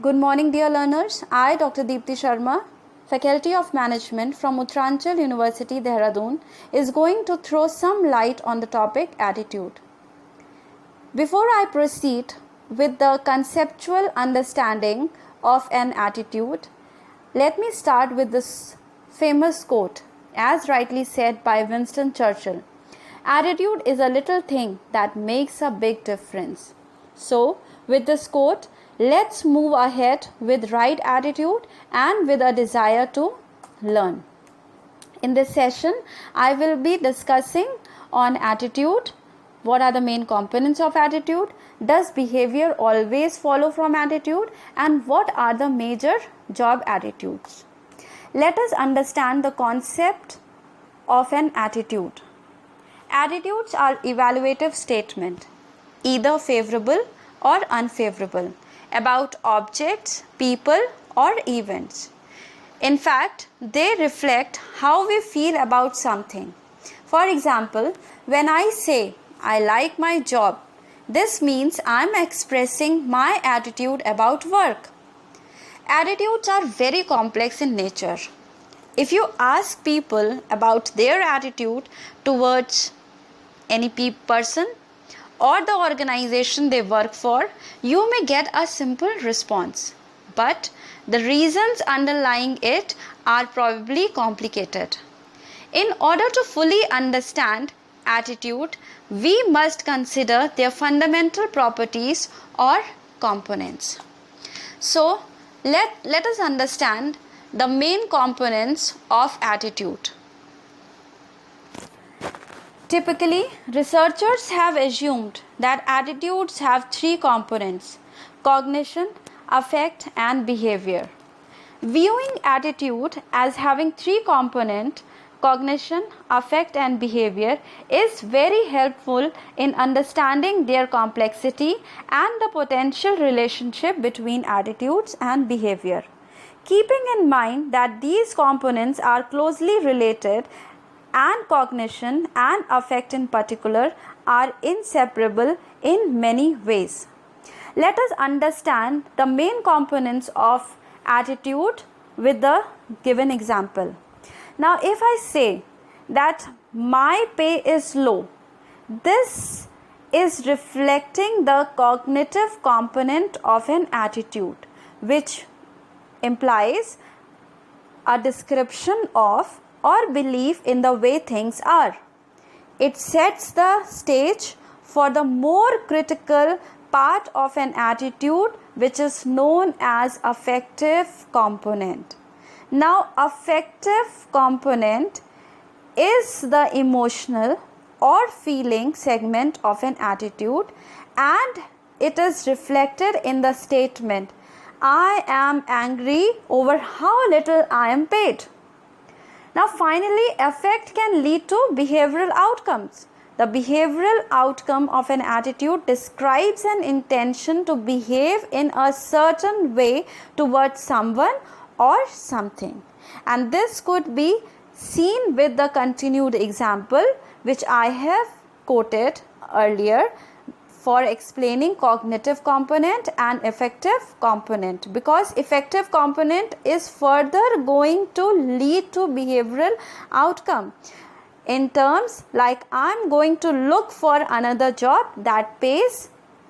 Good morning, dear learners. I, Dr. Deepti Sharma, Faculty of Management from Untitled University, Dehradun, is going to throw some light on the topic attitude. Before I proceed with the conceptual understanding of an attitude, let me start with this famous quote, as rightly said by Winston Churchill. Attitude is a little thing that makes a big difference. So, with this quote, let's move ahead with right attitude and with a desire to learn. In this session, I will be discussing on attitude. What are the main components of attitude? Does behavior always follow from attitude? And what are the major job attitudes? Let us understand the concept of an attitude. Attitudes are evaluative statements, either favorable or unfavorable, about objects, people, or events. In fact, they reflect how we feel about something. For example, when I say, I like my job, this means I am expressing my attitude about work. Attitudes are very complex in nature. If you ask people about their attitude towards any person or the organization they work for, you may get a simple response. But the reasons underlying it are probably complicated. In order to fully understand attitude, we must consider their fundamental properties or components. So, let us understand the main components of attitude. Typically, researchers have assumed that attitudes have three components: cognition, affect, and behavior. Viewing attitude as having three components, cognition, affect, and behavior, is very helpful in understanding their complexity and the potential relationship between attitudes and behavior. Keeping in mind that these components are closely related, and cognition and affect in particular are inseparable in many ways. Let us understand the main components of attitude with the given example. Now, if I say that my pay is low, this is reflecting the cognitive component of an attitude, which implies a description of or belief in the way things are. It sets the stage for the more critical part of an attitude, which is known as affective component. Now, affective component is the emotional or feeling segment of an attitude, and it is reflected in the statement, I am angry over how little I am paid. Now, finally, affect can lead to behavioral outcomes. The behavioral outcome of an attitude describes an intention to behave in a certain way towards someone or something. And this could be seen with the continued example which I have quoted earlier for explaining cognitive component and affective component, because affective component is further going to lead to behavioral outcome in terms like I am going to look for another job that pays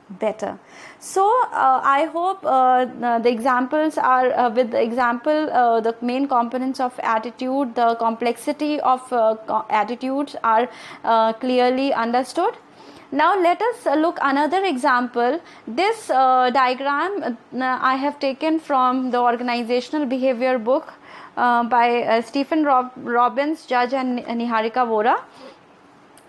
better. So I hope the examples are with the example the main components of attitude, the complexity of attitudes are clearly understood. Now let us look another example. This diagram I have taken from the organizational behavior book by Stephen Robbins, Judge, and Niharika Vora.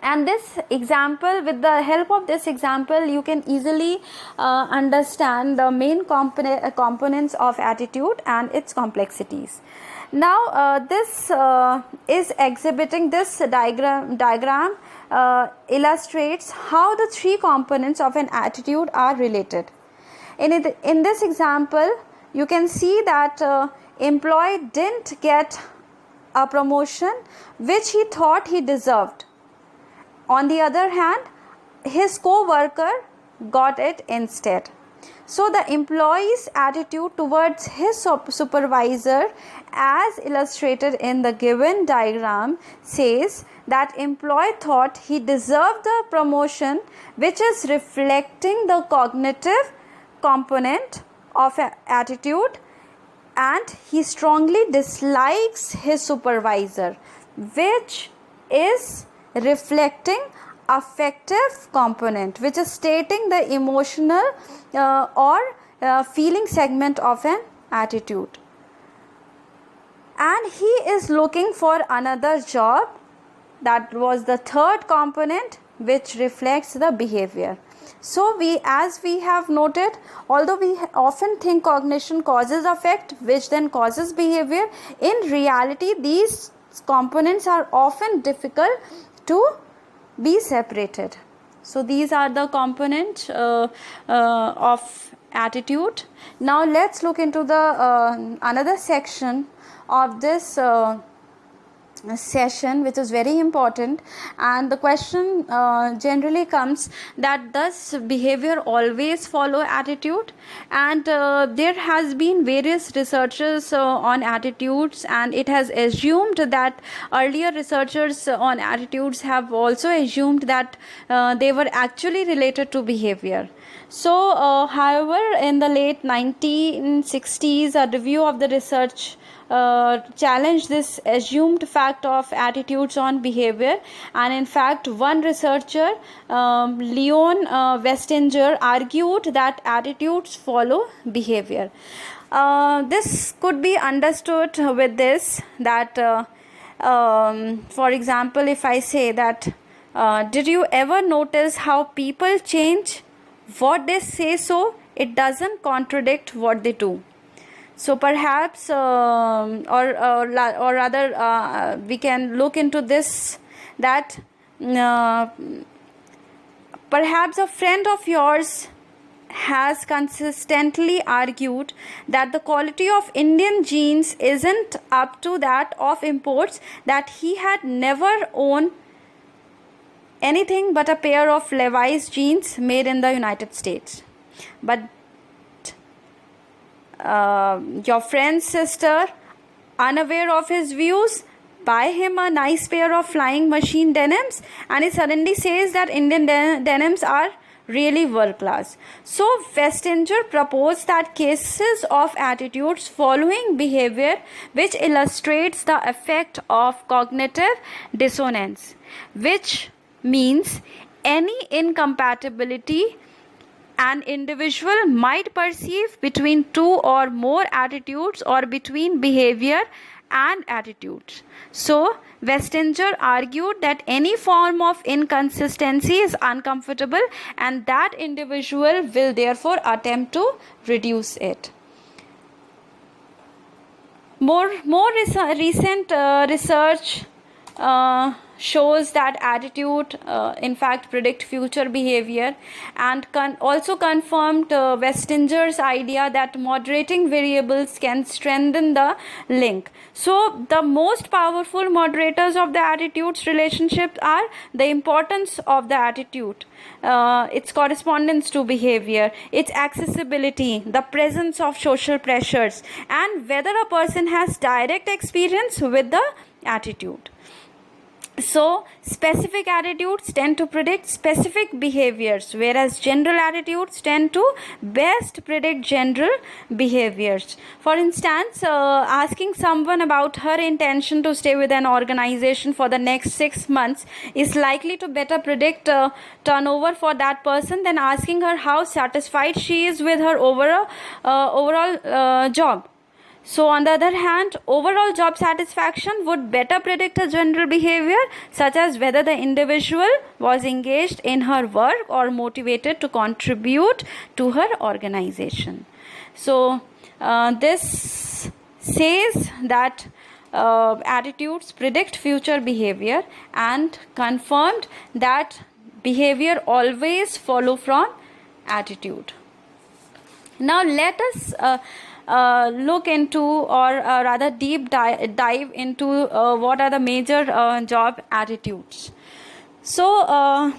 And this example, with the help of this example, you can easily understand the main components of attitude and its complexities. Now this is exhibiting this diagram illustrates how the three components of an attitude are related. In this example, you can see that employee didn't get a promotion which he thought he deserved. On the other hand, his co-worker got it instead. So the employee's attitude towards his supervisor, as illustrated in the given diagram, says that employee thought he deserved the promotion, which is reflecting the cognitive component of attitude, and he strongly dislikes his supervisor, which is reflecting affective component, which is stating the emotional or feeling segment of an attitude. And he is looking for another job. That was the third component, which reflects the behavior. So as we have noted, although we often think cognition causes affect, which then causes behavior, in reality these components are often difficult to be separated. So these are the components of attitude. Now let's look into the another section of this session, which is very important, and the question generally comes that does behavior always follow attitude? And there has been various researchers on attitudes, and it has assumed that earlier researchers on attitudes have also assumed that they were actually related to behavior. So however, in the late 1960s, a review of the research challenged this assumed fact of attitudes on behavior, and in fact one researcher, Leon Westinger, argued that attitudes follow behavior. This could be understood with this, that for example, if I say that did you ever notice how people change? What they say, so it doesn't contradict what they do. So perhaps or rather we can look into this, that perhaps a friend of yours has consistently argued that the quality of Indian jeans isn't up to that of imports, that he had never owned anything but a pair of Levi's jeans made in the United States. But your friend's sister, unaware of his views, buy him a nice pair of flying machine denims, and he suddenly says that Indian denims are really world class. So Westinger proposed that cases of attitudes following behavior, which illustrates the effect of cognitive dissonance, which means any incompatibility an individual might perceive between two or more attitudes or between behavior and attitudes. So Westinger argued that any form of inconsistency is uncomfortable, and that individual will therefore attempt to reduce it. More recent research shows that attitude in fact predict future behavior, and also confirmed Westinger's idea that moderating variables can strengthen the link. So the most powerful moderators of the attitudes relationship are the importance of the attitude, its correspondence to behavior, its accessibility, the presence of social pressures, and whether a person has direct experience with the attitude. So specific attitudes tend to predict specific behaviors, whereas general attitudes tend to best predict general behaviors. For instance, asking someone about her intention to stay with an organization for the next 6 months is likely to better predict turnover for that person than asking her how satisfied she is with her overall job. So on the other hand, overall job satisfaction would better predict a general behavior, such as whether the individual was engaged in her work or motivated to contribute to her organization. So this says that attitudes predict future behavior, and confirmed that behavior always follow from attitude. Now let us look into, or rather deep dive into what are the major job attitudes. So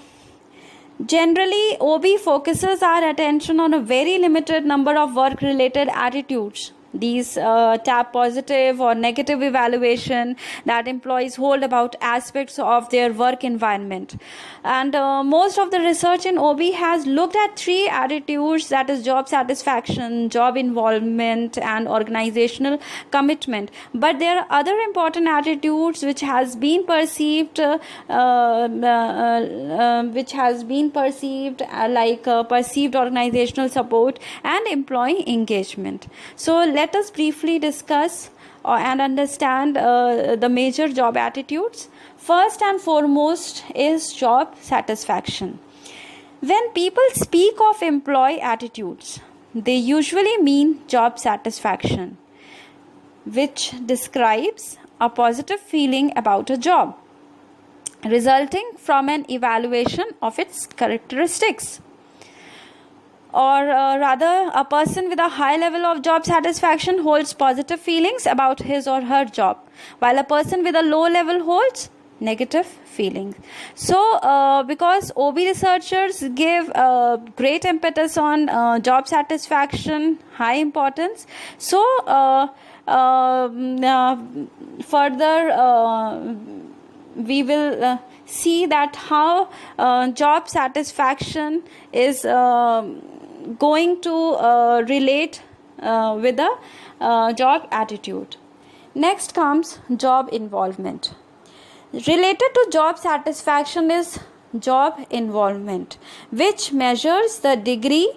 Generally, OB focuses our attention on a very limited number of work-related attitudes. These tap positive or negative evaluation that employees hold about aspects of their work environment. And most of the research in OB has looked at three attitudes, that is job satisfaction, job involvement, and organizational commitment. But there are other important attitudes which has been perceived like perceived organizational support and employee engagement. So let us briefly discuss and understand the major job attitudes. First and foremost is job satisfaction. When people speak of employee attitudes, they usually mean job satisfaction, which describes a positive feeling about a job, resulting from an evaluation of its characteristics. Or rather, a person with a high level of job satisfaction holds positive feelings about his or her job, while a person with a low level holds negative feelings. So, because OB researchers give great impetus on job satisfaction, high importance, so further we will see that how job satisfaction is going to relate with the job attitude. Next comes job involvement. Related to job satisfaction is job involvement, which measures the degree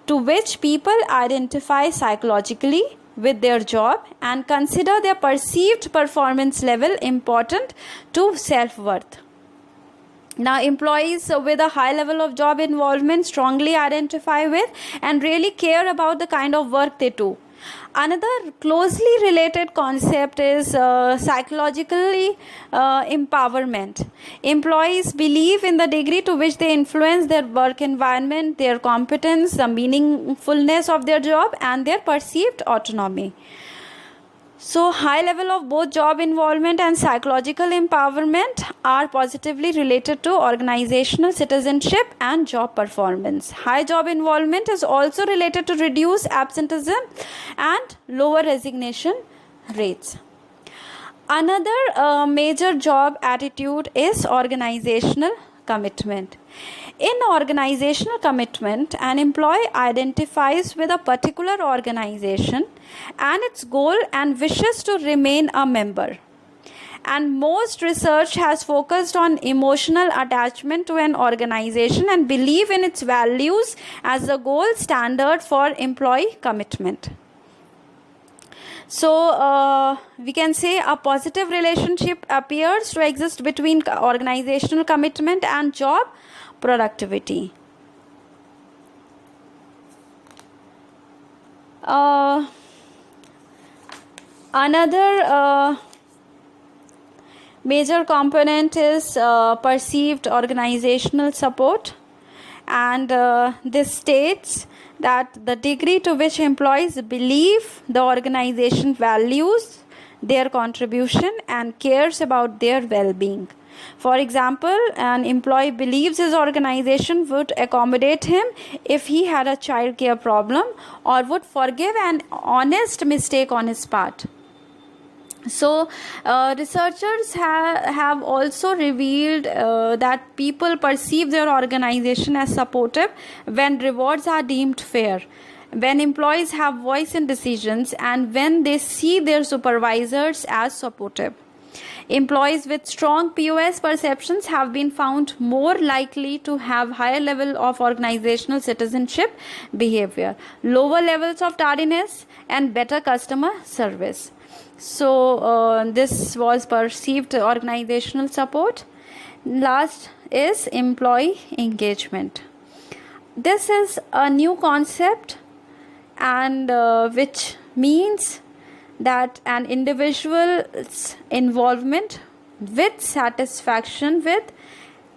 to which people identify psychologically with their job and consider their perceived performance level important to self-worth. Now, employees with a high level of job involvement strongly identify with and really care about the kind of work they do. Another closely related concept is psychologically empowerment. Employees believe in the degree to which they influence their work environment, their competence, the meaningfulness of their job, and their perceived autonomy. So, high level of both job involvement and psychological empowerment are positively related to organizational citizenship and job performance. High job involvement is also related to reduced absenteeism and lower resignation rates. Another major job attitude is organizational commitment. In organizational commitment, an employee identifies with a particular organization and its goal and wishes to remain a member. And most research has focused on emotional attachment to an organization and belief in its values as the gold standard for employee commitment. So, we can say a positive relationship appears to exist between organizational commitment and job productivity. Another major component is perceived organizational support, and this states that the degree to which employees believe the organization values their contribution and cares about their well-being. For example, an employee believes his organization would accommodate him if he had a child care problem or would forgive an honest mistake on his part. So, researchers have also revealed that people perceive their organization as supportive when rewards are deemed fair, when employees have voice in decisions, and when they see their supervisors as supportive. Employees with strong POS perceptions have been found more likely to have higher level of organizational citizenship behavior, lower levels of tardiness, and better customer service. So, this was perceived organizational support. Last is employee engagement. This is a new concept, and which means that an individual's involvement with satisfaction with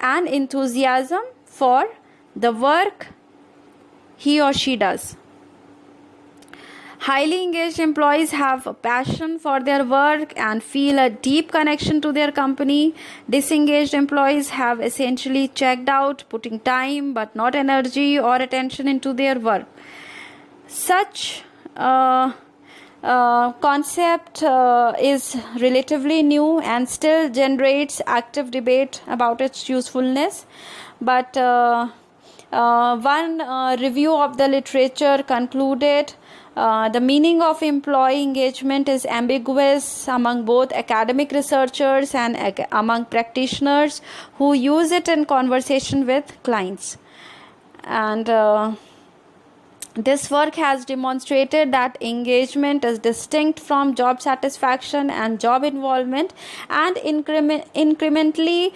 and enthusiasm for the work he or she does. Highly engaged employees have a passion for their work and feel a deep connection to their company. Disengaged employees have essentially checked out, putting time but not energy or attention into their work. Such concept is relatively new and still generates active debate about its usefulness. But one review of the literature concluded the meaning of employee engagement is ambiguous among both academic researchers and among practitioners who use it in conversation with clients. And this work has demonstrated that engagement is distinct from job satisfaction and job involvement, and incrementally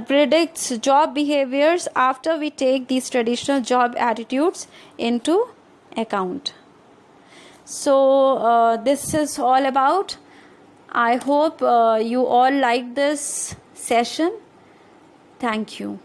predicts job behaviors after we take these traditional job attitudes into account. So this is all about. I hope you all like this session. Thank you.